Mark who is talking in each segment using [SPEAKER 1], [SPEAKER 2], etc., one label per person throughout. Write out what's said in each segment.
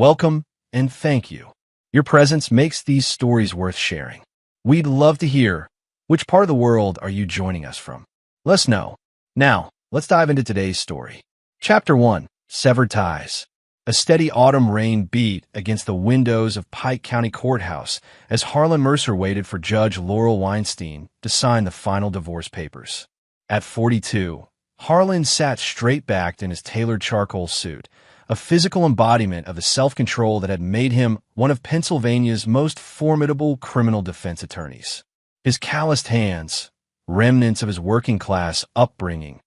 [SPEAKER 1] Welcome and thank you. Your presence makes these stories worth sharing. We'd love to hear which part of the world are you joining us from. Let us know. Now, let's dive into today's story. Chapter 1. Severed Ties. A steady autumn rain beat against the windows of Pike County Courthouse as Harlan Mercer waited for Judge Laurel Weinstein to sign the final divorce papers. At 42, Harlan sat straight-backed in his tailored charcoal suit, a physical embodiment of the self-control that had made him one of Pennsylvania's most formidable criminal defense attorneys. His calloused hands, remnants of his working-class upbringing,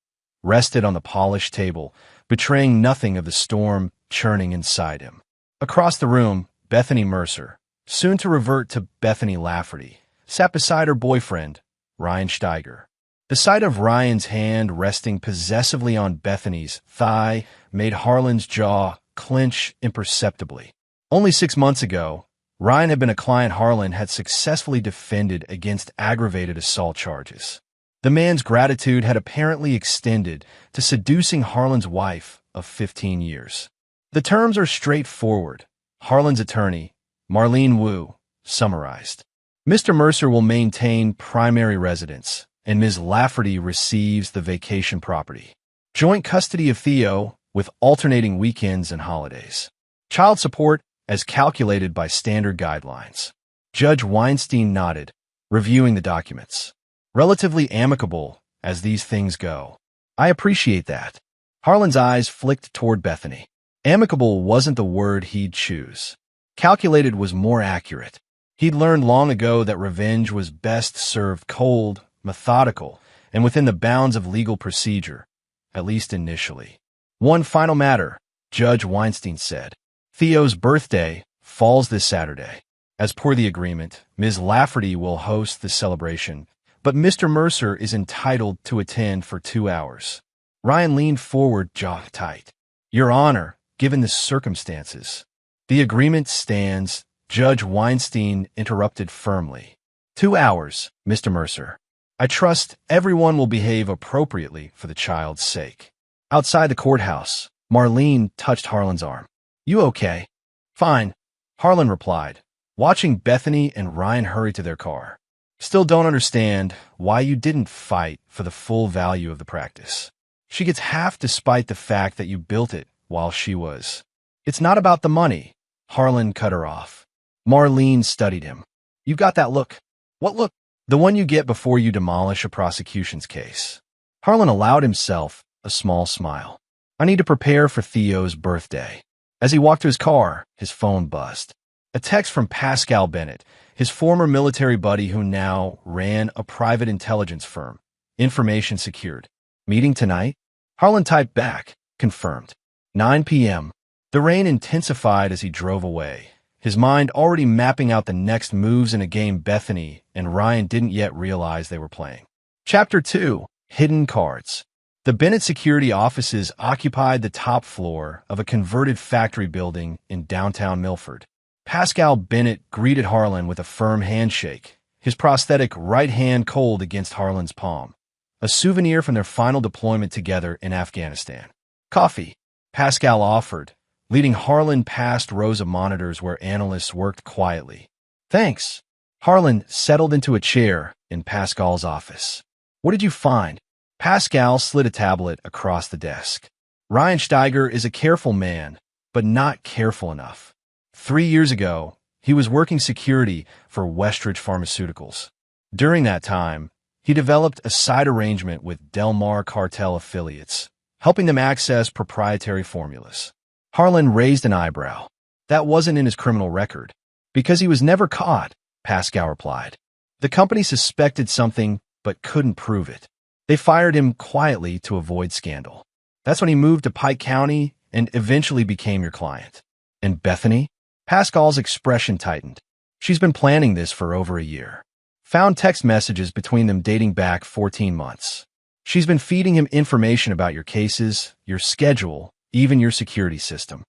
[SPEAKER 1] rested on the polished table, betraying nothing of the storm churning inside him. Across the room, Bethany Mercer, soon to revert to Bethany Lafferty, sat beside her boyfriend, Ryan Steiger. The sight of Ryan's hand resting possessively on Bethany's thigh made Harlan's jaw clench imperceptibly. Only 6 months ago, Ryan had been a client Harlan had successfully defended against aggravated assault charges. The man's gratitude had apparently extended to seducing Harlan's wife of 15 years. The terms are straightforward. Harlan's attorney, Marlene Wu, summarized. Mr. Mercer will maintain primary residence, and Ms. Lafferty receives the vacation property. Joint custody of Theo with alternating weekends and holidays. Child support as calculated by standard guidelines. Judge Weinstein nodded, reviewing the documents. Relatively amicable as these things go. I appreciate that. Harlan's eyes flicked toward Bethany. Amicable wasn't the word he'd choose. Calculated was more accurate. He'd learned long ago that revenge was best served cold, methodical, and within the bounds of legal procedure, at least initially. One final matter, Judge Weinstein said. Theo's birthday falls this Saturday. As per the agreement, Ms. Lafferty will host the celebration, but Mr. Mercer is entitled to attend for 2 hours. Ryan leaned forward, jaw tight. Your Honor, given the circumstances. The agreement stands, Judge Weinstein interrupted firmly. 2 hours, Mr. Mercer. I trust everyone will behave appropriately for the child's sake. Outside the courthouse, Marlene touched Harlan's arm. You okay? Fine, Harlan replied, watching Bethany and Ryan hurry to their car. Still don't understand why you didn't fight for the full value of the practice. She gets half despite the fact that you built it while she was. It's not about the money, Harlan cut her off. Marlene studied him. You've got that look. What look? The one you get before you demolish a prosecution's case. Harlan allowed himself a small smile. I need to prepare for Theo's birthday. As he walked to his car, his phone buzzed. A text from Pascal Bennett, his former military buddy who now ran a private intelligence firm. Information secured. Meeting tonight? Harlan typed back, confirmed. 9 p.m. The rain intensified as he drove away, his mind already mapping out the next moves in a game Bethany and Ryan didn't yet realize they were playing. Chapter 2. Hidden Cards. The Bennett security offices occupied the top floor of a converted factory building in downtown Milford. Pascal Bennett greeted Harlan with a firm handshake, his prosthetic right hand cold against Harlan's palm, a souvenir from their final deployment together in Afghanistan. Coffee, Pascal offered, leading Harlan past rows of monitors where analysts worked quietly. Thanks. Harlan settled into a chair in Pascal's office. What did you find? Pascal slid a tablet across the desk. Ryan Steiger is a careful man, but not careful enough. 3 years ago, he was working security for Westridge Pharmaceuticals. During that time, he developed a side arrangement with Del Mar cartel affiliates, helping them access proprietary formulas. Harlan raised an eyebrow. That wasn't in his criminal record. Because he was never caught, Pascal replied. The company suspected something, but couldn't prove it. They fired him quietly to avoid scandal. That's when he moved to Pike County and eventually became your client. And Bethany? Pascal's expression tightened. She's been planning this for over a year. Found text messages between them dating back 14 months. She's been feeding him information about your cases, your schedule, even your security system.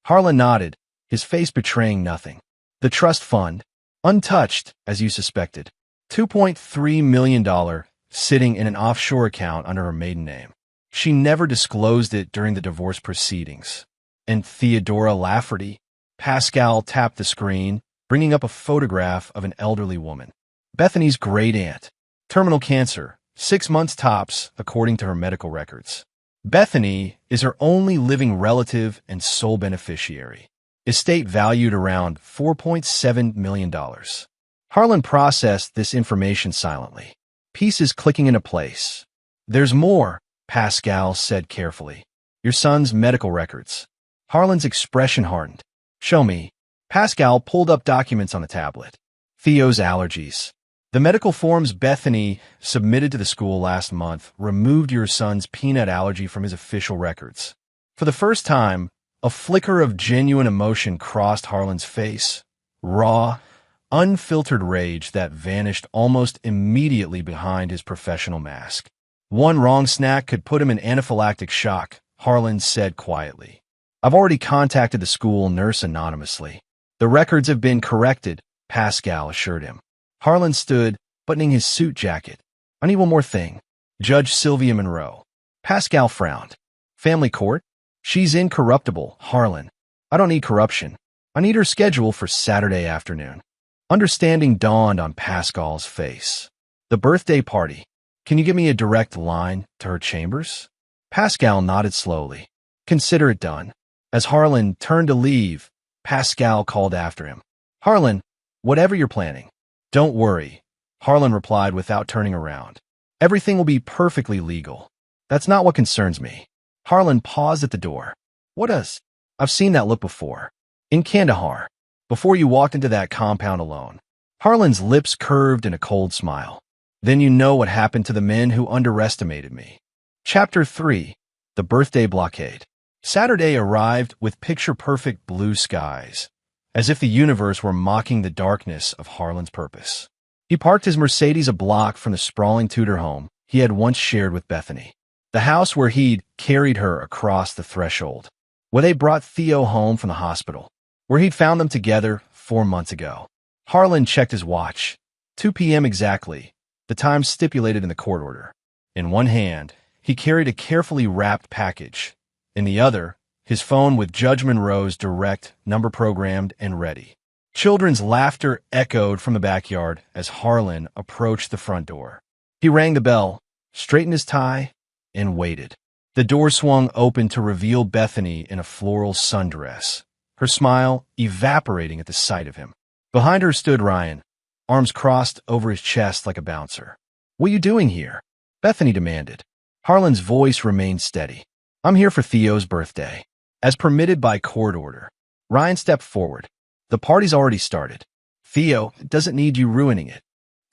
[SPEAKER 1] Harlan nodded, his face betraying nothing. The trust fund, untouched, as you suspected. $2.3 million sitting in an offshore account under her maiden name. She never disclosed it during the divorce proceedings. And Theodora Lafferty? Pascal tapped the screen, bringing up a photograph of an elderly woman. Bethany's great aunt. Terminal cancer, 6 months tops, according to her medical records. Bethany is her only living relative and sole beneficiary. Estate valued around $4.7 million. Harlan processed this information silently, pieces clicking into place. There's more, Pascal said carefully. Your son's medical records. Harlan's expression hardened. Show me. Pascal pulled up documents on the tablet. Theo's allergies. The medical forms Bethany submitted to the school last month removed your son's peanut allergy from his official records. For the first time, a flicker of genuine emotion crossed Harlan's face. Raw, unfiltered rage that vanished almost immediately behind his professional mask. One wrong snack could put him in anaphylactic shock, Harlan said quietly. I've already contacted the school nurse anonymously. The records have been corrected, Pascal assured him. Harlan stood, buttoning his suit jacket. I need one more thing. Judge Sylvia Monroe. Pascal frowned. Family court? She's incorruptible, Harlan. I don't need corruption. I need her schedule for Saturday afternoon. Understanding dawned on Pascal's face. The birthday party. Can you give me a direct line to her chambers? Pascal nodded slowly. Consider it done. As Harlan turned to leave, Pascal called after him. Harlan, whatever you're planning. Don't worry, Harlan replied without turning around. Everything will be perfectly legal. That's not what concerns me. Harlan paused at the door. What does? I've seen that look before. In Kandahar. Before you walked into that compound alone. Harlan's lips curved in a cold smile. Then you know what happened to the men who underestimated me. Chapter 3. The Birthday Blockade. Saturday arrived with picture-perfect blue skies, as if the universe were mocking the darkness of Harlan's purpose. He parked his Mercedes a block from the sprawling Tudor home he had once shared with Bethany, the house where he'd carried her across the threshold, where they brought Theo home from the hospital, where he'd found them together 4 months ago. Harlan checked his watch. 2 p.m. exactly, the time stipulated in the court order. In one hand, he carried a carefully wrapped package. In the other, his phone with Judge Monroe's direct number programmed and ready. Children's laughter echoed from the backyard as Harlan approached the front door. He rang the bell, straightened his tie, and waited. The door swung open to reveal Bethany in a floral sundress, her smile evaporating at the sight of him. Behind her stood Ryan, arms crossed over his chest like a bouncer. What are you doing here? Bethany demanded. Harlan's voice remained steady. I'm here for Theo's birthday. As permitted by court order. Ryan stepped forward. The party's already started. Theo doesn't need you ruining it.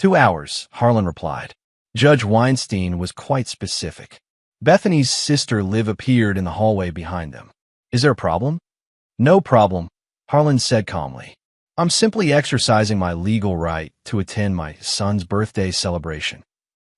[SPEAKER 1] 2 hours, Harlan replied. Judge Weinstein was quite specific. Bethany's sister Liv appeared in the hallway behind them. Is there a problem? No problem, Harlan said calmly. I'm simply exercising my legal right to attend my son's birthday celebration.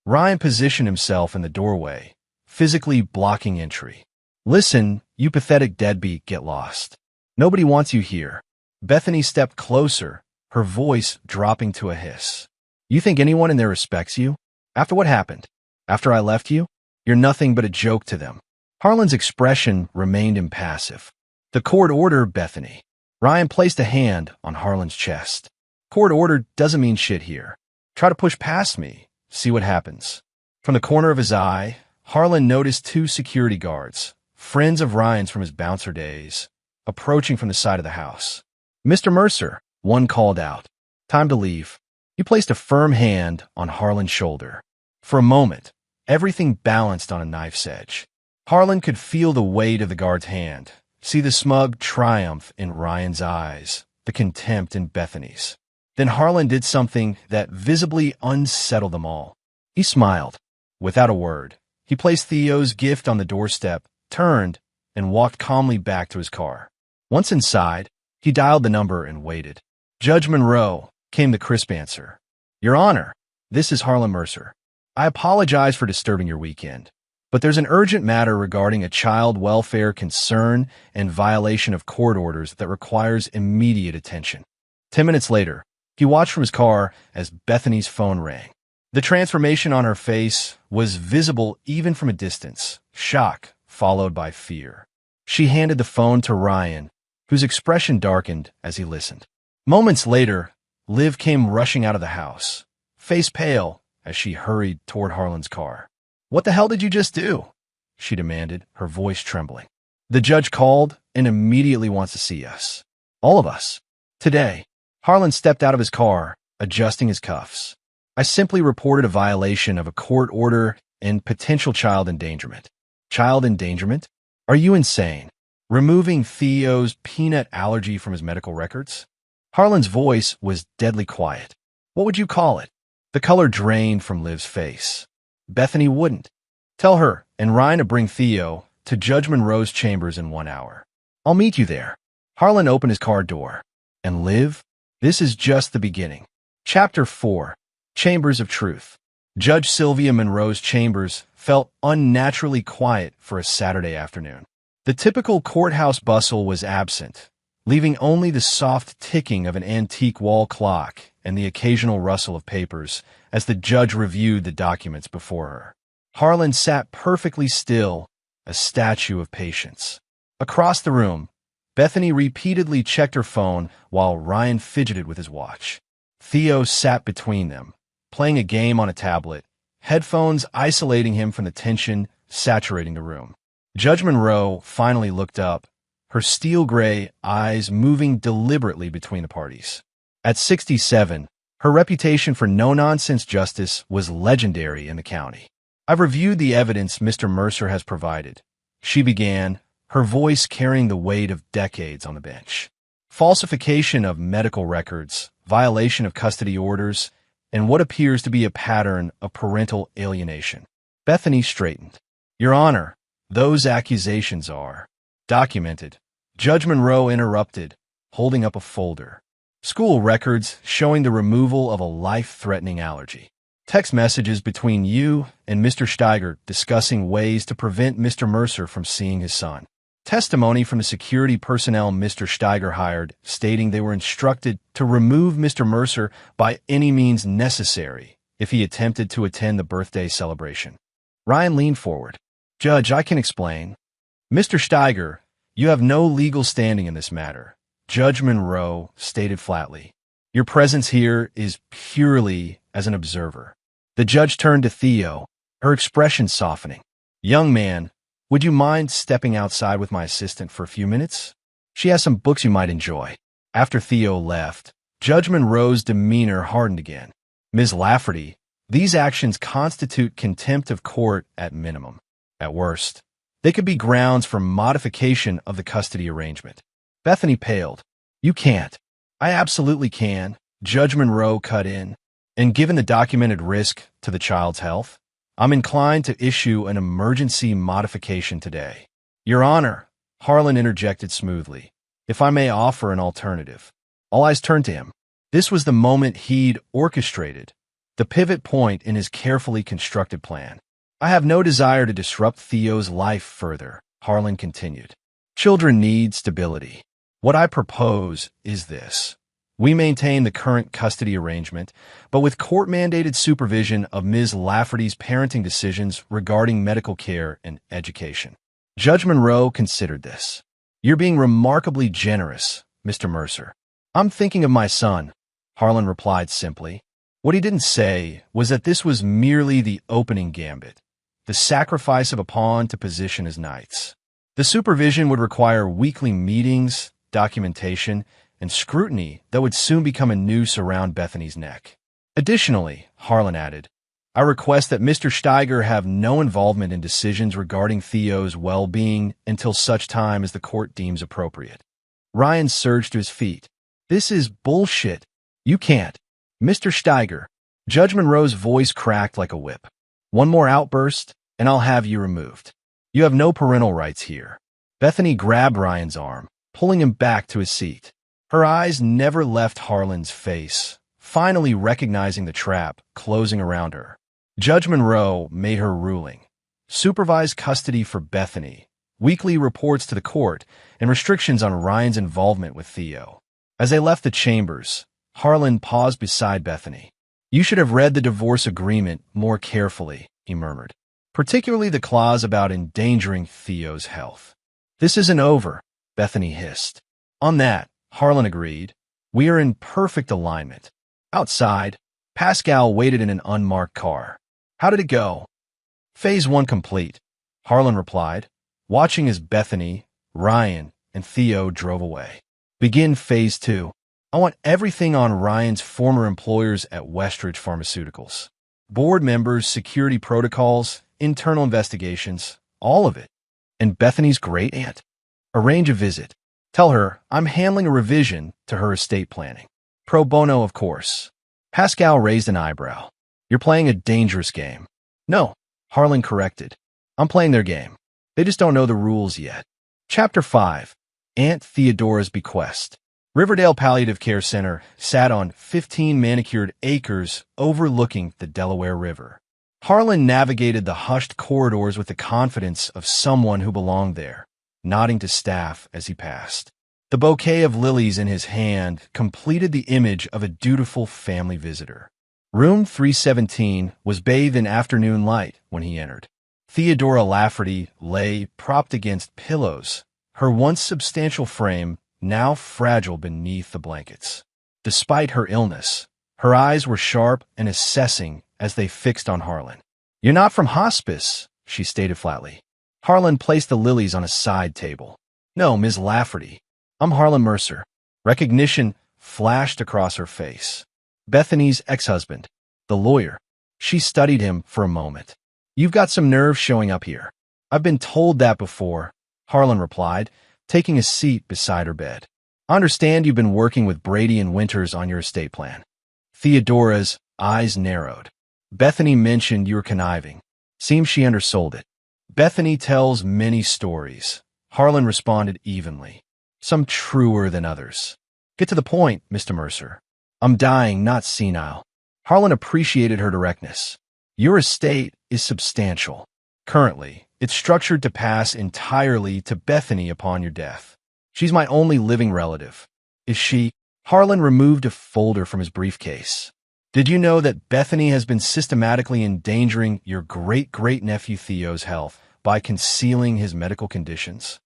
[SPEAKER 1] Ryan positioned himself in the doorway, physically blocking entry. Listen, you pathetic deadbeat, get lost. Nobody wants you here. Bethany stepped closer, her voice dropping to a hiss. You think anyone in there respects you? After what happened? After I left you? You're nothing but a joke to them. Harlan's expression remained impassive. The court order, Bethany. Ryan placed a hand on Harlan's chest. Court order doesn't mean shit here. Try to push past me. See what happens. From the corner of his eye, Harlan noticed 2 security guards, friends of Ryan's from his bouncer days, approaching from the side of the house. Mr. Mercer, one called out. Time to leave. He placed a firm hand on Harlan's shoulder. For a moment, everything balanced on a knife's edge. Harlan could feel the weight of the guard's hand, see the smug triumph in Ryan's eyes, the contempt in Bethany's. Then Harlan did something that visibly unsettled them all. He smiled. Without a word, he placed Theo's gift on the doorstep, turned, and walked calmly back to his car. Once inside, he dialed the number and waited. Judge Monroe, came the crisp answer. Your Honor, this is Harlan Mercer. I apologize for disturbing your weekend, but there's an urgent matter regarding a child welfare concern and violation of court orders that requires immediate attention. 10 minutes later, he watched from his car as Bethany's phone rang. The transformation on her face was visible even from a distance, shock followed by fear. She handed the phone to Ryan, whose expression darkened as he listened. Moments later, Liv came rushing out of the house, face pale as she hurried toward Harlan's car. "What the hell did you just do?" she demanded, her voice trembling. "The judge called and immediately wants to see us. All of us. Today." Harlan stepped out of his car, adjusting his cuffs. "I simply reported a violation of a court order and potential child endangerment." Child endangerment? Are you insane? Removing Theo's peanut allergy from his medical records? Harlan's voice was deadly quiet. "What would you call it?" The color drained from Liv's face. "Bethany wouldn't. Tell her and Ryan to bring Theo to Judge Monroe's chambers in 1 hour. I'll meet you there." Harlan opened his car door. And Liv? This is just the beginning. Chapter 4. Chambers of Truth. Judge Sylvia Monroe's chambers felt unnaturally quiet for a Saturday afternoon. The typical courthouse bustle was absent, leaving only the soft ticking of an antique wall clock and the occasional rustle of papers as the judge reviewed the documents before her. Harlan sat perfectly still, a statue of patience. Across the room, Bethany repeatedly checked her phone while Ryan fidgeted with his watch. Theo sat between them, playing a game on a tablet, headphones isolating him from the tension saturating the room. Judge Monroe finally looked up, her steel-gray eyes moving deliberately between the parties. At 67, her reputation for no-nonsense justice was legendary in the county. "I've reviewed the evidence Mr. Mercer has provided," she began, her voice carrying the weight of decades on the bench. "Falsification of medical records, violation of custody orders, and what appears to be a pattern of parental alienation." Bethany straightened. "Your Honor, those accusations are documented." Judge Monroe interrupted, holding up a folder. "School records showing the removal of a life-threatening allergy. Text messages between you and Mr. Steiger discussing ways to prevent Mr. Mercer from seeing his son. Testimony from the security personnel Mr. Steiger hired stating they were instructed to remove Mr. Mercer by any means necessary if he attempted to attend the birthday celebration." Ryan leaned forward. "Judge, I can explain." "Mr. Steiger, you have no legal standing in this matter," Judge Monroe stated flatly. "Your presence here is purely as an observer." The judge turned to Theo, her expression softening. "Young man, would you mind stepping outside with my assistant for a few minutes? She has some books you might enjoy." After Theo left, Judge Monroe's demeanor hardened again. "Ms. Lafferty, these actions constitute contempt of court at minimum. At worst, they could be grounds for modification of the custody arrangement." Bethany paled. "You can't." "I absolutely can," Judge Monroe cut in. "And given the documented risk to the child's health, I'm inclined to issue an emergency modification today." "Your Honor," Harlan interjected smoothly, "if I may offer an alternative." All eyes turned to him. This was the moment he'd orchestrated, the pivot point in his carefully constructed plan. "I have no desire to disrupt Theo's life further," Harlan continued. "Children need stability. What I propose is this. We maintain the current custody arrangement, but with court-mandated supervision of Ms. Lafferty's parenting decisions regarding medical care and education." Judge Monroe considered this. "You're being remarkably generous, Mr. Mercer." "I'm thinking of my son," Harlan replied simply. What he didn't say was that this was merely the opening gambit, the sacrifice of a pawn to position his knights. The supervision would require weekly meetings, documentation, and scrutiny that would soon become a noose around Bethany's neck. "Additionally," Harlan added, "I request that Mr. Steiger have no involvement in decisions regarding Theo's well-being until such time as the court deems appropriate." Ryan surged to his feet. "This is bullshit. You can't." "Mr. Steiger," Judge Monroe's voice cracked like a whip. "One more outburst, and I'll have you removed. You have no parental rights here." Bethany grabbed Ryan's arm, pulling him back to his seat. Her eyes never left Harlan's face, finally recognizing the trap closing around her. Judge Monroe made her ruling. Supervised custody for Bethany, weekly reports to the court, and restrictions on Ryan's involvement with Theo. As they left the chambers, Harlan paused beside Bethany. "You should have read the divorce agreement more carefully," he murmured, "particularly the clause about endangering Theo's health." "This isn't over," Bethany hissed. On that, Harlan agreed. We are in perfect alignment. Outside, Pascal waited in an unmarked car. How did it go? Phase 1 complete, Harlan replied, watching as Bethany, Ryan, and Theo drove away. Begin Phase 2. I want everything on Ryan's former employers at Westridge Pharmaceuticals. Board members, security protocols, internal investigations, all of it. And Bethany's great-aunt. Arrange a visit. Tell her I'm handling a revision to her estate planning. Pro bono, of course. Pascal raised an eyebrow. You're playing a dangerous game. No, Harlan corrected. I'm playing their game. They just don't know the rules yet. Chapter 5. Aunt Theodora's Bequest. Riverdale Palliative Care Center sat on 15 manicured acres overlooking the Delaware River. Harlan navigated the hushed corridors with the confidence of someone who belonged there, nodding to staff as he passed. The bouquet of lilies in his hand completed the image of a dutiful family visitor. Room 317 was bathed in afternoon light when he entered. Theodora Lafferty lay propped against pillows, her once substantial frame now fragile beneath the blankets. Despite her illness, her eyes were sharp and assessing as they fixed on Harlan. You're not from hospice, she stated flatly. Harlan placed the lilies on a side table. No, Ms. Lafferty. I'm Harlan Mercer. Recognition flashed across her face. Bethany's ex-husband, the lawyer. She studied him for a moment. You've got some nerve showing up here. I've been told that before, Harlan replied, taking a seat beside her bed. I understand you've been working with Brady and Winters on your estate plan. Theodora's eyes narrowed. Bethany mentioned you were conniving. Seems she undersold it. Bethany tells many stories, Harlan responded evenly. Some truer than others. Get to the point, Mr. Mercer. I'm dying, not senile. Harlan appreciated her directness. Your estate is substantial. Currently, it's structured to pass entirely to Bethany upon your death. She's my only living relative. Is she? Harlan removed a folder from his briefcase. Did you know that Bethany has been systematically endangering your great-great-nephew Theo's health by concealing his medical conditions?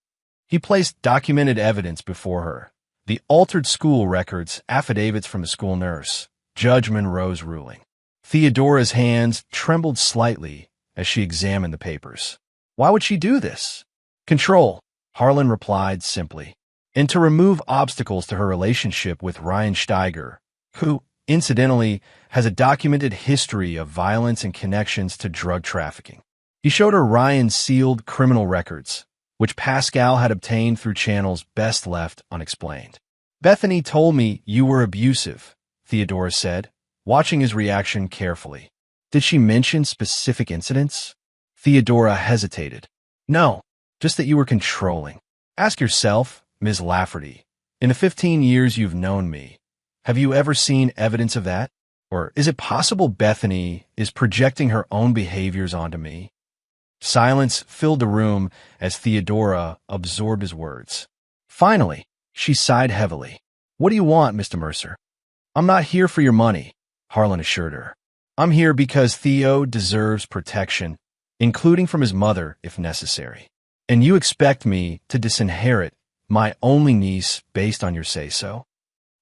[SPEAKER 1] He placed documented evidence before her. The altered school records, affidavits from the school nurse, Judge Monroe's ruling. Theodora's hands trembled slightly as she examined the papers. Why would she do this? Control, Harlan replied simply, and to remove obstacles to her relationship with Ryan Steiger, who, incidentally, has a documented history of violence and connections to drug trafficking. He showed her Ryan's sealed criminal records, which Pascal had obtained through channels best left unexplained. Bethany told me you were abusive, Theodora said, watching his reaction carefully. Did she mention specific incidents? Theodora hesitated. No, just that you were controlling. Ask yourself, Ms. Lafferty, in the 15 years you've known me, have you ever seen evidence of that? Or is it possible Bethany is projecting her own behaviors onto me? Silence filled the room as Theodora absorbed his words. Finally, she sighed heavily. What do you want, Mr. Mercer? I'm not here for your money, Harlan assured her. I'm here because Theo deserves protection, including from his mother if necessary. And you expect me to disinherit my only niece based on your say-so?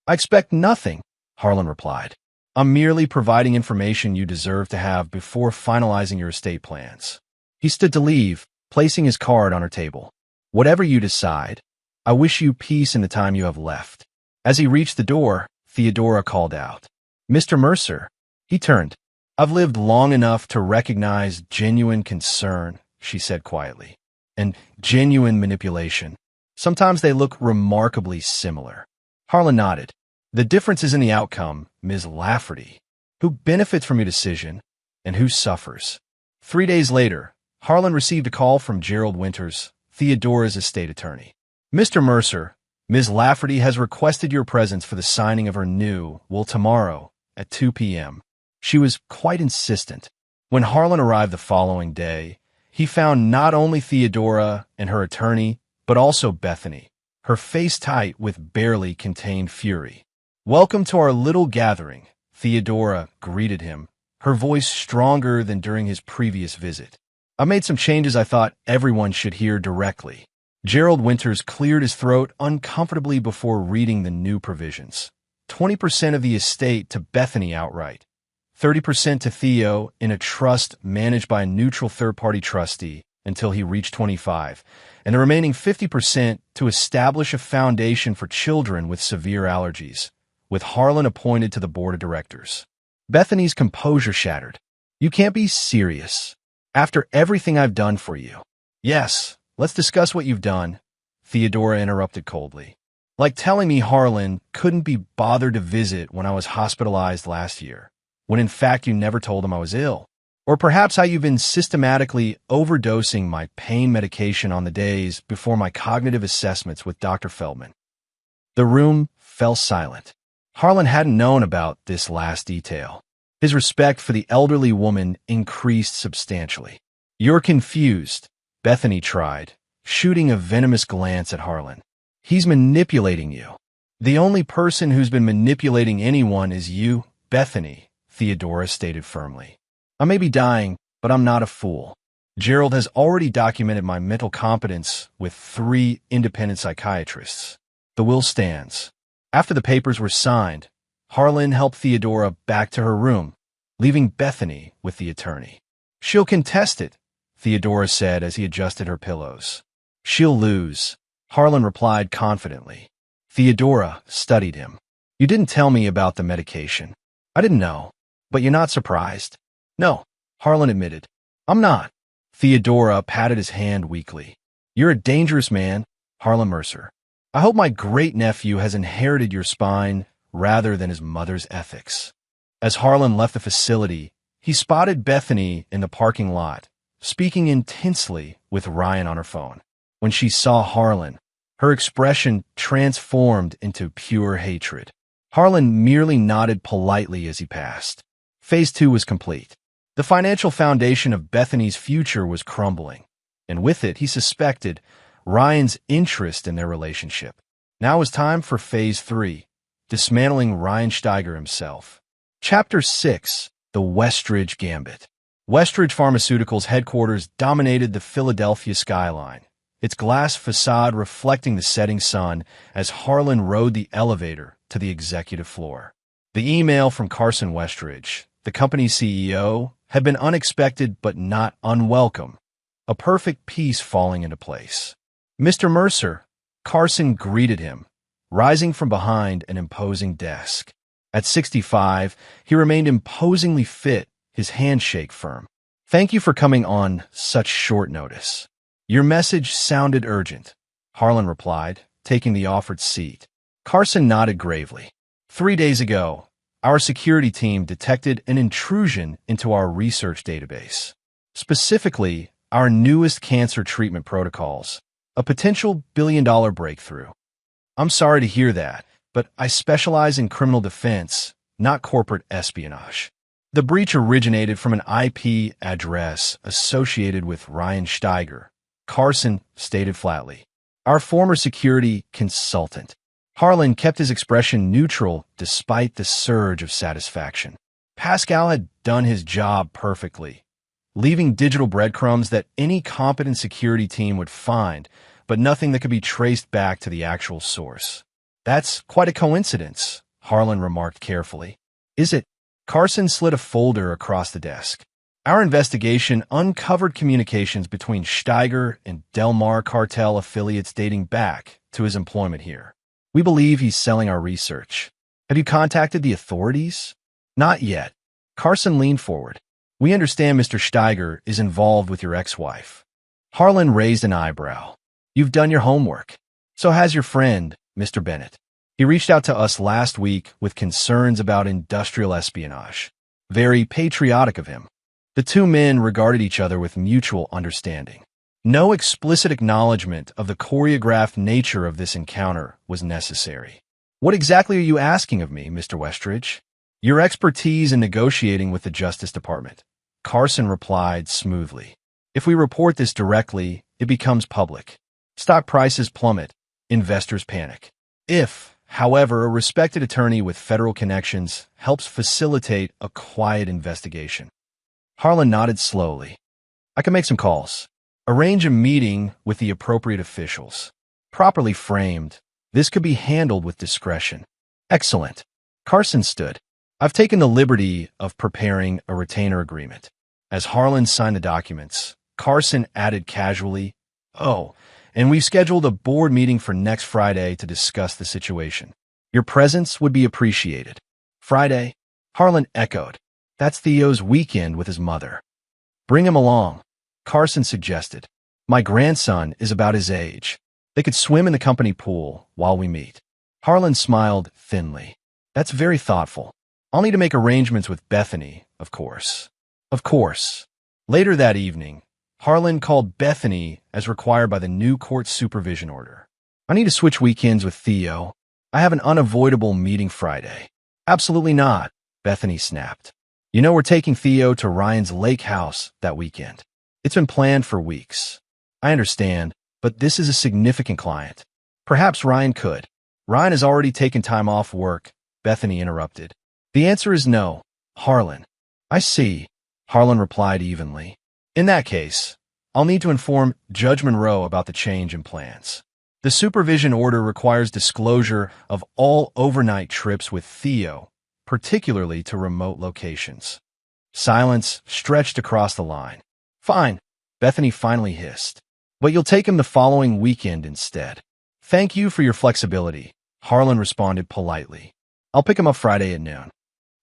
[SPEAKER 1] I expect nothing, Harlan replied. I'm merely providing information you deserve to have before finalizing your estate plans. He stood to leave, placing his card on her table. Whatever you decide, I wish you peace in the time you have left. As he reached the door, Theodora called out. Mr. Mercer. He turned. I've lived long enough to recognize genuine concern, she said quietly, and genuine manipulation. Sometimes they look remarkably similar. Harlan nodded. The difference is in the outcome, Ms. Lafferty. Who benefits from your decision and who suffers? 3 days later, Harlan received a call from Gerald Winters, Theodora's estate attorney. Mr. Mercer, Ms. Lafferty has requested your presence for the signing of her new will tomorrow at 2 p.m. She was quite insistent. When Harlan arrived the following day, he found not only Theodora and her attorney, but also Bethany, her face tight with barely contained fury. Welcome to our little gathering, Theodora greeted him, her voice stronger than during his previous visit. I made some changes I thought everyone should hear directly. Gerald Winters cleared his throat uncomfortably before reading the new provisions. 20% of the estate to Bethany outright, 30% to Theo in a trust managed by a neutral third-party trustee until he reached 25, and the remaining 50% to establish a foundation for children with severe allergies, with Harlan appointed to the board of directors. Bethany's composure shattered. "You can't be serious. After everything I've done for you." "Yes, let's discuss what you've done," Theodora interrupted coldly. "Like telling me Harlan couldn't be bothered to visit when I was hospitalized last year, when in fact you never told him I was ill. Or perhaps how you've been systematically overdosing my pain medication on the days before my cognitive assessments with Dr. Feldman." The room fell silent. Harlan hadn't known about this last detail. His respect for the elderly woman increased substantially. "You're confused," Bethany tried, shooting a venomous glance at Harlan. "He's manipulating you." "The only person who's been manipulating anyone is you, Bethany," Theodora stated firmly. "I may be dying, but I'm not a fool. Gerald has already documented my mental competence with 3 independent psychiatrists. The will stands." After the papers were signed, Harlan helped Theodora back to her room, leaving Bethany with the attorney. "She'll contest it," Theodora said as he adjusted her pillows. "She'll lose," Harlan replied confidently. Theodora studied him. "You didn't tell me about the medication." "I didn't know. But you're not surprised?" "No," Harlan admitted. "I'm not." Theodora patted his hand weakly. "You're a dangerous man, Harlan Mercer. I hope my great-nephew has inherited your spine rather than his mother's ethics." As Harlan left the facility, he spotted Bethany in the parking lot, speaking intensely with Ryan on her phone. When she saw Harlan, her expression transformed into pure hatred. Harlan merely nodded politely as he passed. Phase 2 was complete. The financial foundation of Bethany's future was crumbling, and with it, he suspected, Ryan's interest in their relationship. Now was time for Phase 3, dismantling Ryan Steiger himself. Chapter 6, The Westridge Gambit. Westridge Pharmaceuticals' headquarters dominated the Philadelphia skyline, its glass facade reflecting the setting sun as Harlan rode the elevator to the executive floor. The email from Carson Westridge, the company's CEO, had been unexpected but not unwelcome, a perfect piece falling into place. "Mr. Mercer," Carson greeted him, rising from behind an imposing desk. At 65, he remained imposingly fit, his handshake firm. "Thank you for coming on such short notice." "Your message sounded urgent," Harlan replied, taking the offered seat. Carson nodded gravely. 3 days ago, our security team detected an intrusion into our research database. Specifically, our newest cancer treatment protocols, a potential billion-dollar breakthrough. "I'm sorry to hear that, but I specialize in criminal defense, not corporate espionage." The breach originated from an IP address associated with Ryan Steiger, Carson stated flatly. "Our former security consultant." Harlan kept his expression neutral despite the surge of satisfaction. Pascal had done his job perfectly, leaving digital breadcrumbs that any competent security team would find, but nothing that could be traced back to the actual source. "That's quite a coincidence," Harlan remarked carefully. "Is it?" Carson slid a folder across the desk. "Our investigation uncovered communications between Steiger and Del Mar cartel affiliates dating back to his employment here. We believe he's selling our research. Have you contacted the authorities?" "Not yet." Carson leaned forward. "We understand Mr. Steiger is involved with your ex-wife." Harlan raised an eyebrow. "You've done your homework. So has your friend, Mr. Bennett. He reached out to us last week with concerns about industrial espionage. Very patriotic of him." The 2 men regarded each other with mutual understanding. No explicit acknowledgement of the choreographed nature of this encounter was necessary. "What exactly are you asking of me, Mr. Westridge?" "Your expertise in negotiating with the Justice Department," Carson replied smoothly. "If we report this directly, it becomes public. Stock prices plummet. Investors panic. If, however, a respected attorney with federal connections helps facilitate a quiet investigation." Harlan nodded slowly. "I can make some calls. Arrange a meeting with the appropriate officials. Properly framed, this could be handled with discretion. Excellent. Carson stood. I've taken the liberty of preparing a retainer agreement. As Harlan signed the documents, Carson added casually, "Oh, and we've scheduled a board meeting for next Friday to discuss the situation. Your presence would be appreciated." Friday? Harlan echoed. That's Theo's weekend with his mother. Bring him along, Carson suggested. My grandson is about his age. They could swim in the company pool while we meet. Harlan smiled thinly. That's very thoughtful. I'll need to make arrangements with Bethany, of course. Of course. Later that evening, Harlan called Bethany as required by the new court supervision order. I need to switch weekends with Theo. I have an unavoidable meeting Friday. Absolutely not, Bethany snapped. You know we're taking Theo to Ryan's lake house that weekend. It's been planned for weeks. I understand, but this is a significant client. Perhaps Ryan could. Ryan has already taken time off work, Bethany interrupted. The answer is no, Harlan. I see, Harlan replied evenly. In that case, I'll need to inform Judge Monroe about the change in plans. The supervision order requires disclosure of all overnight trips with Theo, particularly to remote locations. Silence stretched across the line. Fine, Bethany finally hissed. But you'll take him the following weekend instead. Thank you for your flexibility, Harlan responded politely. I'll pick him up Friday at noon.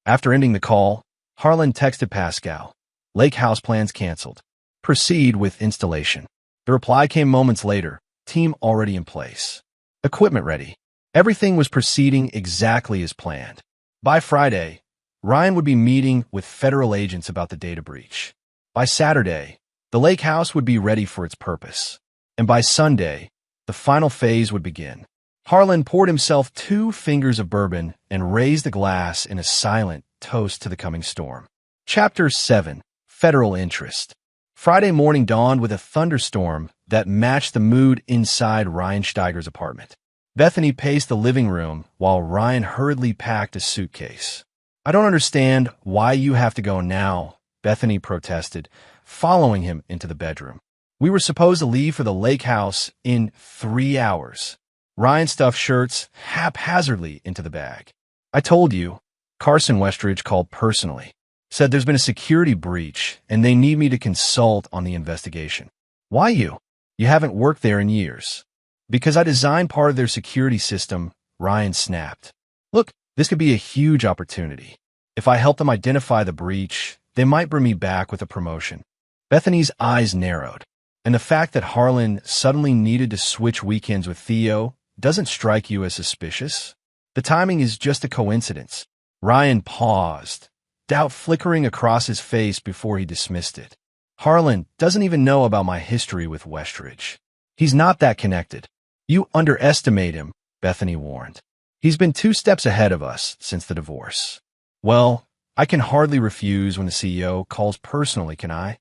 [SPEAKER 1] After ending the call, Harlan texted Pascal. Lake house plans canceled. Proceed with installation. The reply came moments later. Team already in place. Equipment ready. Everything was proceeding exactly as planned. By Friday, Ryan would be meeting with federal agents about the data breach. By Saturday, the lake house would be ready for its purpose. And by Sunday, the final phase would begin. Harlan poured himself 2 fingers of bourbon and raised the glass in a silent toast to the coming storm. Chapter 7. Federal Interest. Friday morning dawned with a thunderstorm that matched the mood inside Ryan Steiger's apartment. Bethany paced the living room while Ryan hurriedly packed a suitcase. I don't understand why you have to go now, Bethany protested, following him into the bedroom. We were supposed to leave for the lake house in 3 hours. Ryan stuffed shirts haphazardly into the bag. I told you, Carson Westridge called personally. Said there's been a security breach and they need me to consult on the investigation. Why you? You haven't worked there in years. Because I designed part of their security system, Ryan snapped. Look, this could be a huge opportunity. If I help them identify the breach, they might bring me back with a promotion. Bethany's eyes narrowed, and the fact that Harlan suddenly needed to switch weekends with Theo doesn't strike you as suspicious? The timing is just a coincidence. Ryan paused, doubt flickering across his face before he dismissed it. Harlan doesn't even know about my history with Westridge. He's not that connected. You underestimate him, Bethany warned. He's been 2 steps ahead of us since the divorce. Well, I can hardly refuse when the CEO calls personally, can I?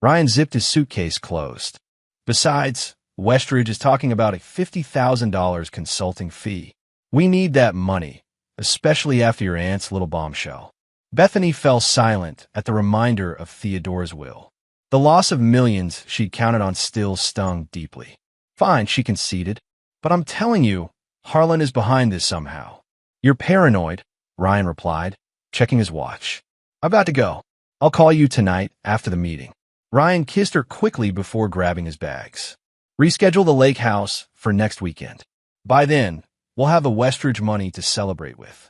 [SPEAKER 1] Ryan zipped his suitcase closed. Besides, Westridge is talking about a $50,000 consulting fee. We need that money, especially after your aunt's little bombshell. Bethany fell silent at the reminder of Theodore's will. The loss of millions she'd counted on still stung deeply. Fine, she conceded. But I'm telling you, Harlan is behind this somehow. You're paranoid, Ryan replied, checking his watch. I've got to go. I'll call you tonight after the meeting. Ryan kissed her quickly before grabbing his bags. Reschedule the lake house for next weekend. By then, we'll have the Westridge money to celebrate with.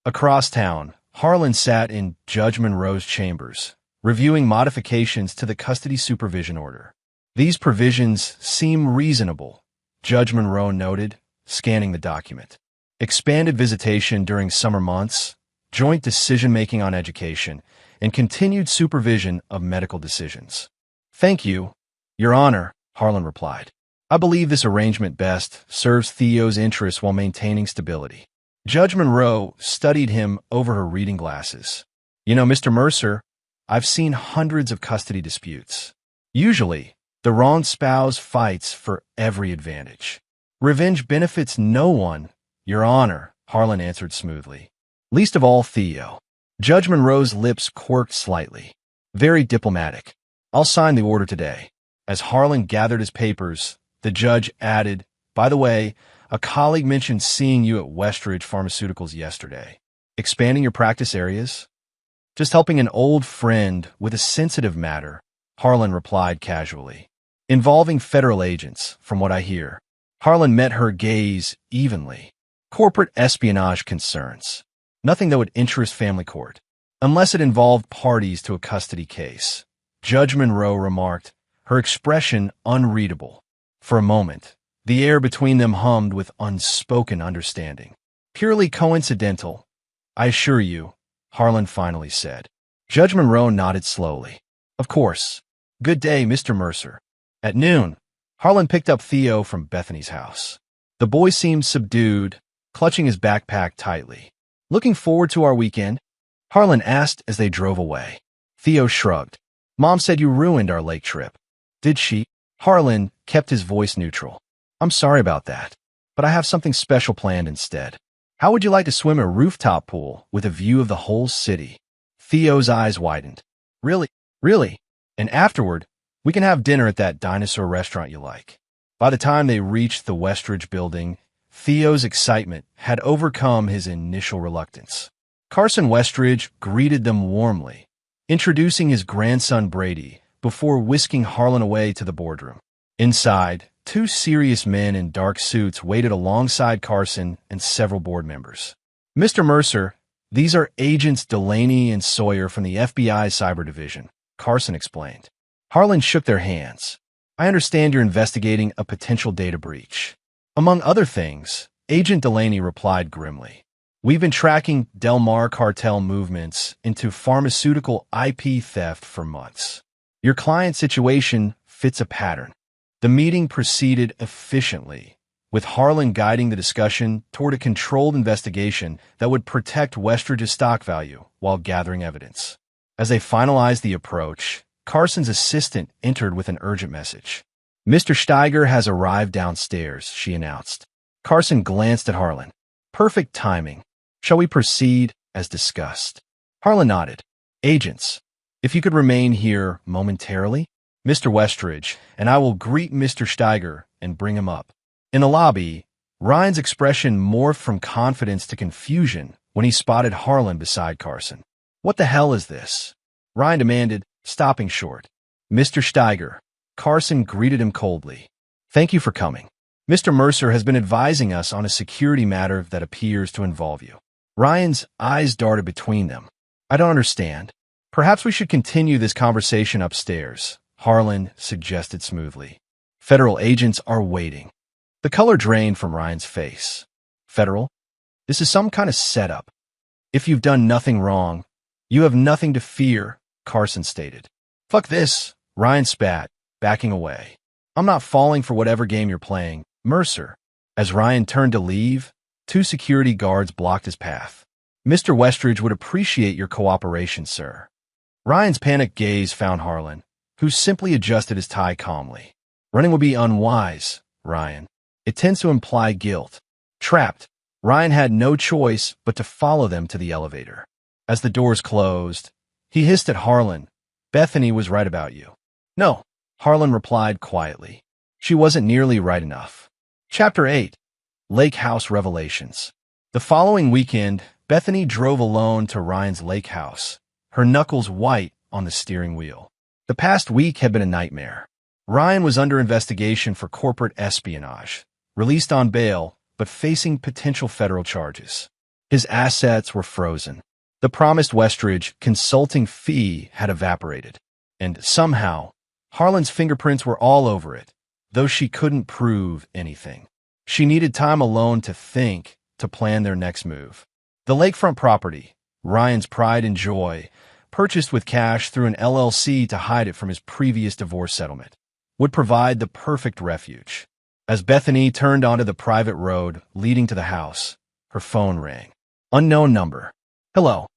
[SPEAKER 1] Across town, Harlan sat in Judge Monroe's chambers, reviewing modifications to the custody supervision order. These provisions seem reasonable, Judge Monroe noted, scanning the document. Expanded visitation during summer months, joint decision-making on education, and continued supervision of medical decisions. Thank you, Your Honor, Harlan replied. I believe this arrangement best serves Theo's interests while maintaining stability. Judge Monroe studied him over her reading glasses. You know, Mr. Mercer, I've seen hundreds of custody disputes. Usually, the wronged spouse fights for every advantage. Revenge benefits no one, Your Honor, Harlan answered smoothly. Least of all Theo. Judge Monroe's lips quirked slightly. Very diplomatic. I'll sign the order today. As Harlan gathered his papers, the judge added, "By the way, a colleague mentioned seeing you at Westridge Pharmaceuticals yesterday. Expanding your practice areas?" "Just helping an old friend with a sensitive matter," Harlan replied casually. "Involving federal agents, from what I hear." Harlan met her gaze evenly. "Corporate espionage concerns. Nothing that would interest family court, unless it involved parties to a custody case," Judge Monroe remarked, her expression unreadable. For a moment, the air between them hummed with unspoken understanding. "Purely coincidental, I assure you," Harlan finally said. Judge Monroe nodded slowly. "Of course. Good day, Mr. Mercer." At noon, Harlan picked up Theo from Bethany's house. The boy seemed subdued, clutching his backpack tightly. "Looking forward to our weekend?" Harlan asked as they drove away. Theo shrugged. "Mom said you ruined our lake trip." "Did she?" Harlan kept his voice neutral. "I'm sorry about that, but I have something special planned instead. How would you like to swim a rooftop pool with a view of the whole city?" Theo's eyes widened. "Really? Really? And afterward, we can have dinner at that dinosaur restaurant you like." By the time they reached the Westridge building, Theo's excitement had overcome his initial reluctance. Carson Westridge greeted them warmly, introducing his grandson Brady before whisking Harlan away to the boardroom. Inside, two serious men in dark suits waited alongside Carson and several board members. "Mr. Mercer, these are Agents Delaney and Sawyer from the FBI Cyber Division," Carson explained. Harlan shook their hands. "I understand you're investigating a potential data breach." "Among other things," Agent Delaney replied grimly. "We've been tracking Del Mar cartel movements into pharmaceutical IP theft for months. Your client's situation fits a pattern." The meeting proceeded efficiently, with Harlan guiding the discussion toward a controlled investigation that would protect Westridge's stock value while gathering evidence. As they finalized the approach, Carson's assistant entered with an urgent message. "Mr. Steiger has arrived downstairs," she announced. Carson glanced at Harlan. "Perfect timing. Shall we proceed as discussed?" Harlan nodded. "Agents, if you could remain here momentarily, Mr. Westridge and I will greet Mr. Steiger and bring him up." In the lobby, Ryan's expression morphed from confidence to confusion when he spotted Harlan beside Carson. "What the hell is this?" Ryan demanded, stopping short. "Mr. Steiger." Carson greeted him coldly. "Thank you for coming. Mr. Mercer has been advising us on a security matter that appears to involve you." Ryan's eyes darted between them. "I don't understand. Perhaps we should continue this conversation upstairs," Harlan suggested smoothly. "Federal agents are waiting." The color drained from Ryan's face. "Federal? This is some kind of setup. If you've done nothing wrong, you have nothing to fear," Carson stated. "Fuck this," Ryan spat, backing away. "I'm not falling for whatever game you're playing, Mercer." As Ryan turned to leave, two security guards blocked his path. "Mr. Westridge would appreciate your cooperation, sir." Ryan's panicked gaze found Harlan, who simply adjusted his tie calmly. "Running would be unwise, Ryan. It tends to imply guilt." Trapped, Ryan had no choice but to follow them to the elevator. As the doors closed, he hissed at Harlan, "Bethany was right about you." "No," Harlan replied quietly. "She wasn't nearly right enough." Chapter 8. Lake House Revelations. The following weekend, Bethany drove alone to Ryan's lake house, her knuckles white on the steering wheel. The past week had been a nightmare. Ryan was under investigation for corporate espionage, released on bail, but facing potential federal charges. His assets were frozen. The promised Westridge consulting fee had evaporated. And somehow, Harlan's fingerprints were all over it, though she couldn't prove anything. She needed time alone to think, to plan their next move. The lakefront property, Ryan's pride and joy, purchased with cash through an LLC to hide it from his previous divorce settlement, would provide the perfect refuge. As Bethany turned onto the private road leading to the house, her phone rang. Unknown number. "Hello,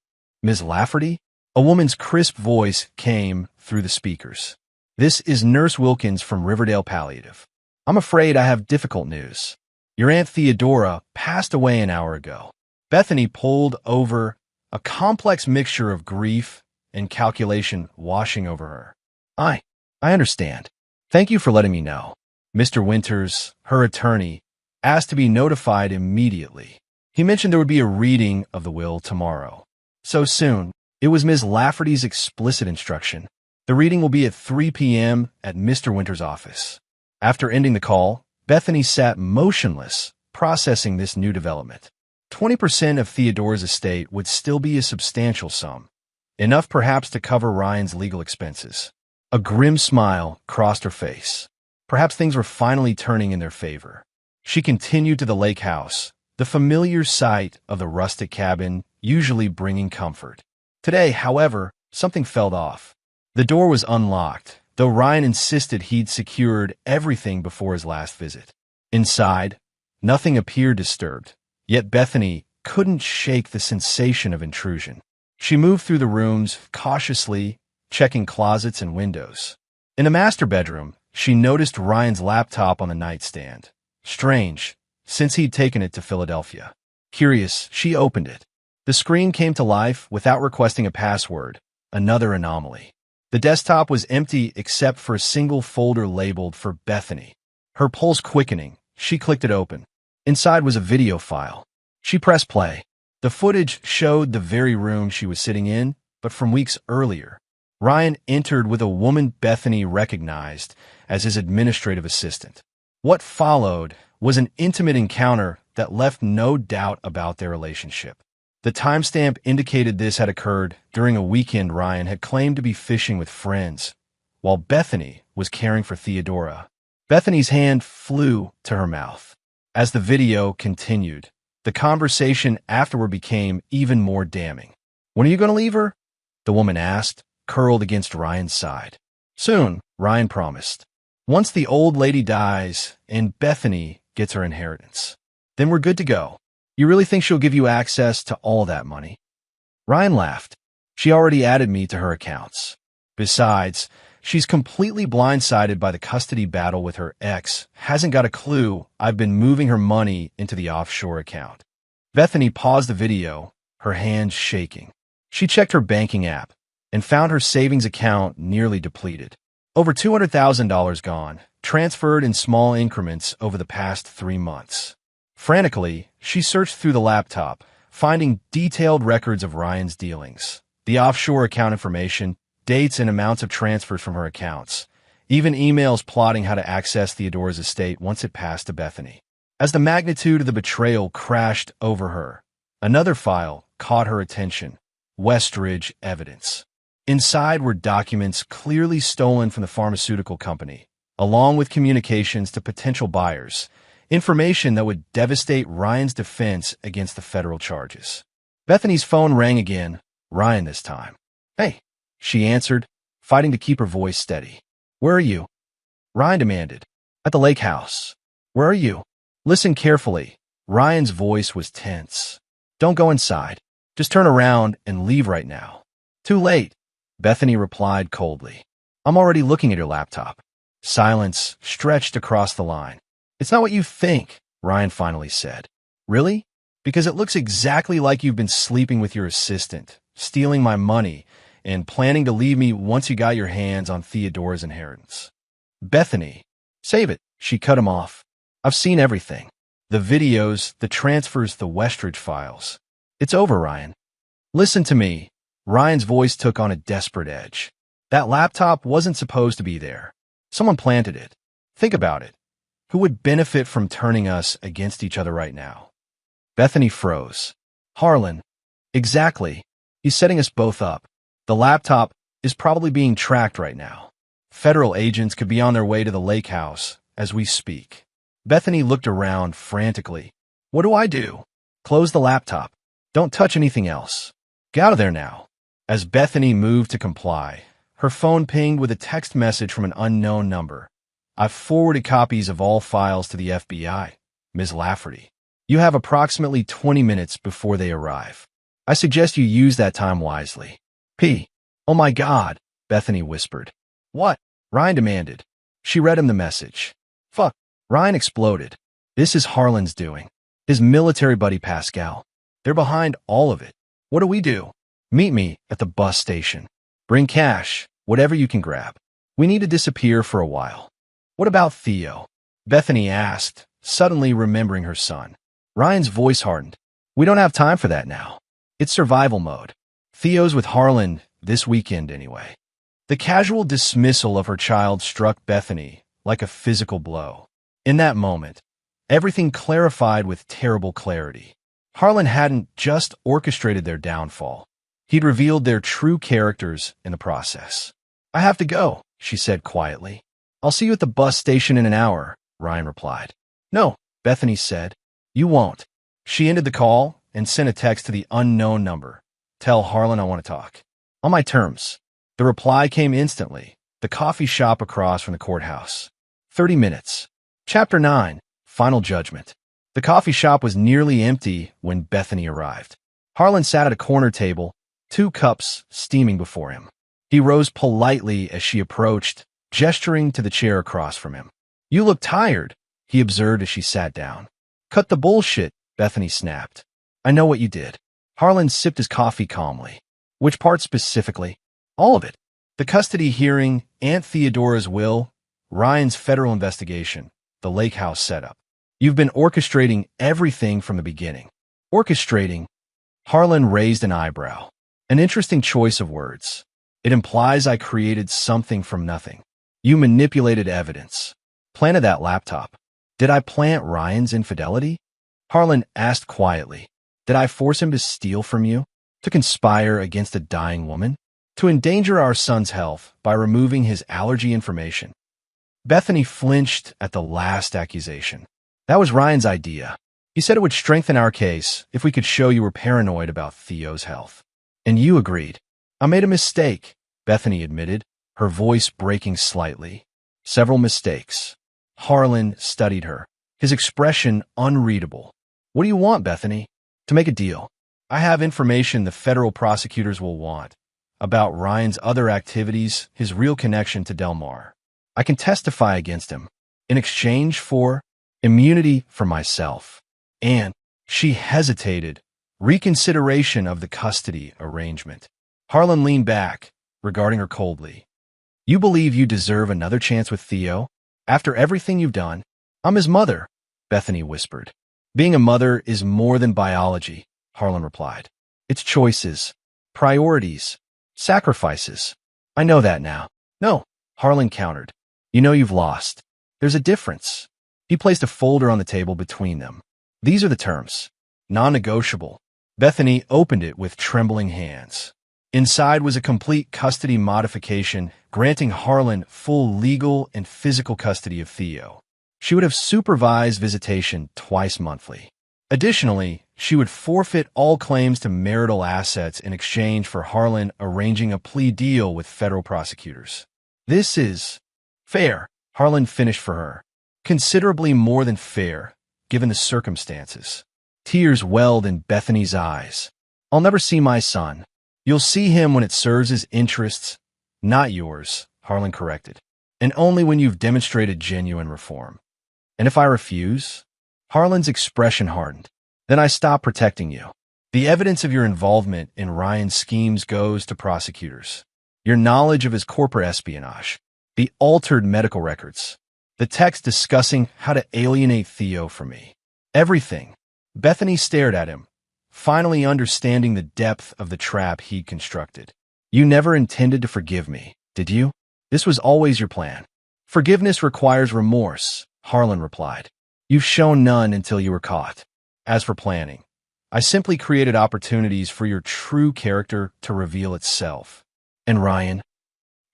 [SPEAKER 1] Ms. Lafferty?" A woman's crisp voice came through the speakers. "This is Nurse Wilkins from Riverdale Palliative. I'm afraid I have difficult news. Your Aunt Theodora passed away an hour ago." Bethany pulled over, a complex mixture of grief and calculation washing over her. I understand." Thank you for letting me know. Mr. Winters, her attorney, asked to be notified immediately. He mentioned there would be a reading of the will tomorrow. So soon, it was Ms. Lafferty's explicit instruction. The reading will be at 3 p.m. at Mr. Winters' office. After ending the call, Bethany sat motionless, processing this new development. 20% of Theodore's estate would still be a substantial sum, enough perhaps to cover Ryan's legal expenses. A grim smile crossed her face. Perhaps things were finally turning in their favor. She continued to the lake house, the familiar sight of the rustic cabin, usually bringing comfort. Today, however, something felt off. The door was unlocked, though Ryan insisted he'd secured everything before his last visit. Inside, nothing appeared disturbed, yet Bethany couldn't shake the sensation of intrusion. She moved through the rooms cautiously, checking closets and windows. In the master bedroom, she noticed Ryan's laptop on the nightstand. Strange, since he'd taken it to Philadelphia. Curious, she opened it. The screen came to life without requesting a password, another anomaly. The desktop was empty except for a single folder labeled for Bethany. Her pulse quickening, she clicked it open. Inside was a video file. She pressed play. The footage showed the very room she was sitting in, but from weeks earlier. Ryan entered with a woman Bethany recognized as his administrative assistant. What followed was an intimate encounter that left no doubt about their relationship. The timestamp indicated this had occurred during a weekend Ryan had claimed to be fishing with friends, while Bethany was caring for Theodora. Bethany's hand flew to her mouth. As the video continued, the conversation afterward became even more damning. "When are you going to leave her?" the woman asked, curled against Ryan's side. "Soon," Ryan promised. "Once the old lady dies and Bethany gets her inheritance, then we're good to go. You really think she'll give you access to all that money?" Ryan laughed. "She already added me to her accounts. Besides, she's completely blindsided by the custody battle with her ex, hasn't got a clue I've been moving her money into the offshore account." Bethany paused the video, her hands shaking. She checked her banking app and found her savings account nearly depleted. Over $200,000 gone, transferred in small increments over the past 3 months. Frantically, she searched through the laptop, finding detailed records of Ryan's dealings, the offshore account information, dates and amounts of transfers from her accounts, even emails plotting how to access Theodora's estate once it passed to Bethany. As the magnitude of the betrayal crashed over her, another file caught her attention: Westridge evidence. Inside were documents clearly stolen from the pharmaceutical company, along with communications to potential buyers, information that would devastate Ryan's defense against the federal charges. Bethany's phone rang again, Ryan this time. "Hey," she answered, fighting to keep her voice steady. "Where are you?" Ryan demanded. "At the lake house." "Where are you?" "Listen carefully." Ryan's voice was tense. "Don't go inside. Just turn around and leave right now." "Too late," Bethany replied coldly. "I'm already looking at your laptop." Silence stretched across the line. "It's not what you think," Ryan finally said. "Really? Because it looks exactly like you've been sleeping with your assistant, stealing my money, and planning to leave me once you got your hands on Theodora's inheritance." "Bethany, save it," she cut him off. "I've seen everything. The videos, the transfers, the Westridge files. It's over, Ryan. Listen to me." Ryan's voice took on a desperate edge. "That laptop wasn't supposed to be there. Someone planted it. Think about it. Who would benefit from turning us against each other right now?" Bethany froze. "Harlan." "Exactly. He's setting us both up. The laptop is probably being tracked right now. Federal agents could be on their way to the lake house as we speak." Bethany looked around frantically. "What do I do?" "Close the laptop. Don't touch anything else. Get out of there now." As Bethany moved to comply, her phone pinged with a text message from an unknown number. "I've forwarded copies of all files to the FBI, Ms. Lafferty. You have approximately 20 minutes before they arrive. I suggest you use that time wisely." "Oh my God," Bethany whispered. "What?" Ryan demanded. She read him the message. "Fuck." Ryan exploded. "This is Harlan's doing. His military buddy Pascal. They're behind all of it. What do we do?" "Meet me at the bus station. Bring cash, whatever you can grab. We need to disappear for a while." What about Theo? Bethany asked, suddenly remembering her son. Ryan's voice hardened. We don't have time for that now. It's survival mode. Theo's with Harlan this weekend anyway. The casual dismissal of her child struck Bethany like a physical blow. In that moment, everything clarified with terrible clarity. Harlan hadn't just orchestrated their downfall. He'd revealed their true characters in the process. I have to go, she said quietly. I'll see you at the bus station in an hour, Ryan replied. No, Bethany said. You won't. She ended the call and sent a text to the unknown number. Tell Harlan I want to talk. On my terms. The reply came instantly. The coffee shop across from the courthouse. 30 minutes. Chapter 9. Final Judgment. The coffee shop was nearly empty when Bethany arrived. Harlan sat at a corner table, 2 cups steaming before him. He rose politely as she approached, gesturing to the chair across from him. You look tired, he observed as she sat down. Cut the bullshit, Bethany snapped. I know what you did. Harlan sipped his coffee calmly. Which part specifically? All of it. The custody hearing, Aunt Theodora's will, Ryan's federal investigation, the lake house setup. You've been orchestrating everything from the beginning. Orchestrating? Harlan raised an eyebrow. An interesting choice of words. It implies I created something from nothing. You manipulated evidence. Planted that laptop. Did I plant Ryan's infidelity? Harlan asked quietly. Did I force him to steal from you? To conspire against a dying woman? To endanger our son's health by removing his allergy information? Bethany flinched at the last accusation. That was Ryan's idea. He said it would strengthen our case if we could show you were paranoid about Theo's health. And you agreed. I made a mistake, Bethany admitted, her voice breaking slightly. Several mistakes. Harlan studied her, his expression unreadable. What do you want, Bethany? To make a deal. I have information the federal prosecutors will want about Ryan's other activities, his real connection to Del Mar. I can testify against him in exchange for immunity for myself. And she hesitated, reconsideration of the custody arrangement. Harlan leaned back, regarding her coldly. You believe you deserve another chance with Theo? After everything you've done? I'm his mother, Bethany whispered. Being a mother is more than biology, Harlan replied. It's choices, priorities, sacrifices. I know that now. No, Harlan countered. You know you've lost. There's a difference. He placed a folder on the table between them. These are the terms. Non-negotiable. Bethany opened it with trembling hands. Inside was a complete custody modification granting Harlan full legal and physical custody of Theo. She would have supervised visitation twice monthly. Additionally, she would forfeit all claims to marital assets in exchange for Harlan arranging a plea deal with federal prosecutors. This is fair, Harlan finished for her. Considerably more than fair, given the circumstances. Tears welled in Bethany's eyes. I'll never see my son. You'll see him when it serves his interests, not yours, Harlan corrected. And only when you've demonstrated genuine reform. And if I refuse? Harlan's expression hardened. Then I stop protecting you. The evidence of your involvement in Ryan's schemes goes to prosecutors. Your knowledge of his corporate espionage. The altered medical records. The text discussing how to alienate Theo from me. Everything. Bethany stared at him, finally understanding the depth of the trap he'd constructed. You never intended to forgive me, did you? This was always your plan. Forgiveness requires remorse, Harlan replied. You've shown none until you were caught. As for planning, I simply created opportunities for your true character to reveal itself. And Ryan?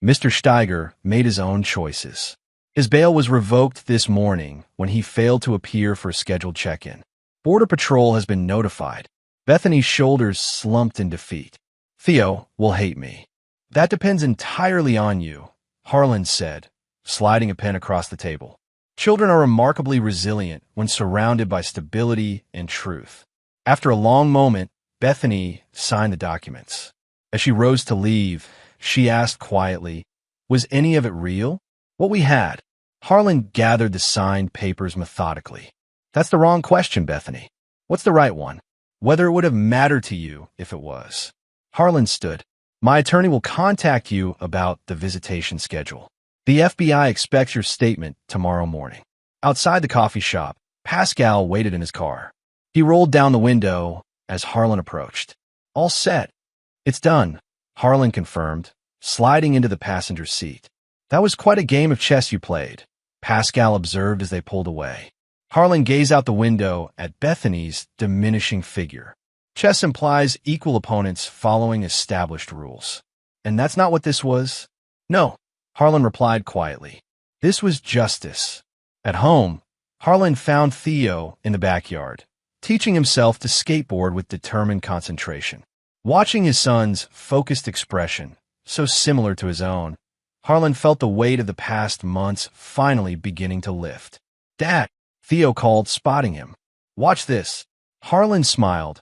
[SPEAKER 1] Mr. Steiger made his own choices. His bail was revoked this morning when he failed to appear for a scheduled check-in. Border Patrol has been notified. Bethany's shoulders slumped in defeat. Theo will hate me. That depends entirely on you, Harlan said, sliding a pen across the table. Children are remarkably resilient when surrounded by stability and truth. After a long moment, Bethany signed the documents. As she rose to leave, she asked quietly, was any of it real? What we had. Harlan gathered the signed papers methodically. That's the wrong question, Bethany. What's the right one? Whether it would have mattered to you if it was. Harlan stood. My attorney will contact you about the visitation schedule. The FBI expects your statement tomorrow morning. Outside the coffee shop, Pascal waited in his car. He rolled down the window as Harlan approached. All set. It's done, Harlan confirmed, sliding into the passenger seat. That was quite a game of chess you played, Pascal observed as they pulled away. Harlan gazed out the window at Bethany's diminishing figure. Chess implies equal opponents following established rules. And that's not what this was? No, Harlan replied quietly. This was justice. At home, Harlan found Theo in the backyard, teaching himself to skateboard with determined concentration. Watching his son's focused expression, so similar to his own, Harlan felt the weight of the past months finally beginning to lift. Dad, Theo called, spotting him. Watch this. Harlan smiled,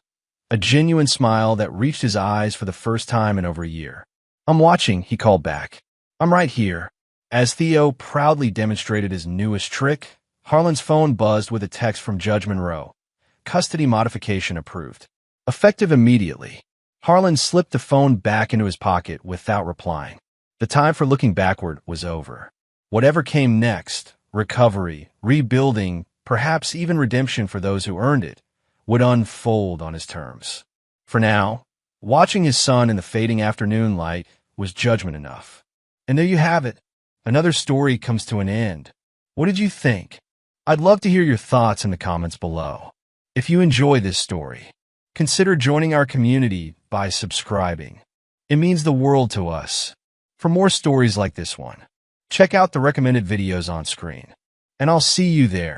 [SPEAKER 1] a genuine smile that reached his eyes for the first time in over a year. I'm watching, he called back. I'm right here. As Theo proudly demonstrated his newest trick, Harlan's phone buzzed with a text from Judge Monroe. Custody modification approved. Effective immediately. Harlan slipped the phone back into his pocket without replying. The time for looking backward was over. Whatever came next, recovery, rebuilding, perhaps even redemption for those who earned it, would unfold on his terms. For now, watching his son in the fading afternoon light was judgment enough. And there you have it. Another story comes to an end. What did you think? I'd love to hear your thoughts in the comments below. If you enjoy this story, consider joining our community by subscribing. It means the world to us. For more stories like this one, check out the recommended videos on screen. And I'll see you there.